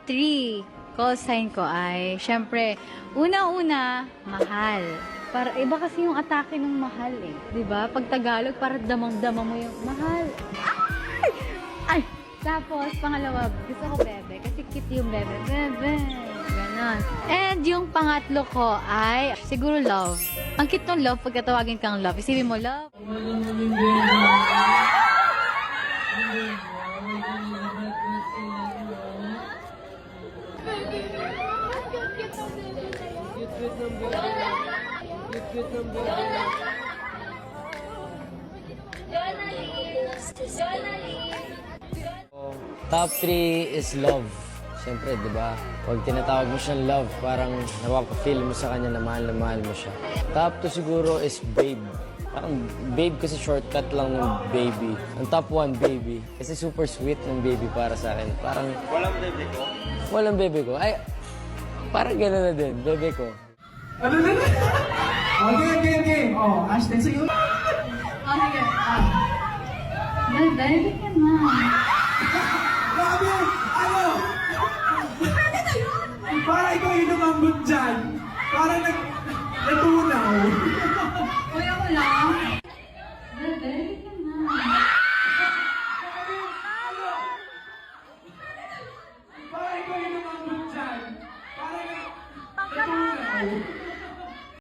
3 call sign ko ay, syempre, una-una, mahal. Para iba kasi yung atake ng mahal eh. 'Di ba? Pag Tagalog, para damang-dama mo yung mahal. Ay! Ay! Tapos, pangalawa, gusto ko bebe. Kasi cute yung bebe. Bebe. Ganon. And yung pangatlo ko ay, siguro love. Ang cute ng love, pagka tawagin kang love. Isipin mo, love. Top 3 is love. Siyempre, di ba? Pag tinatawag mo siyang love, parang napapafeel mo sa kanya na mahal mo siya. Top 2 siguro is babe. Parang babe kasi shortcut lang ng baby. Ang top 1, baby. Kasi super sweet ng baby para sa akin. Parang... Walang bebe ko? Walang bebe ko. Ay, parang gano'n na din, bebe ko. Ano na? Okay. Oh, Ashton, sa'yo. Sige. Bebe ka na. Grabe! Ano? Para ikaw yung lumambot dyan. Para natunaw. Kuya ko lang.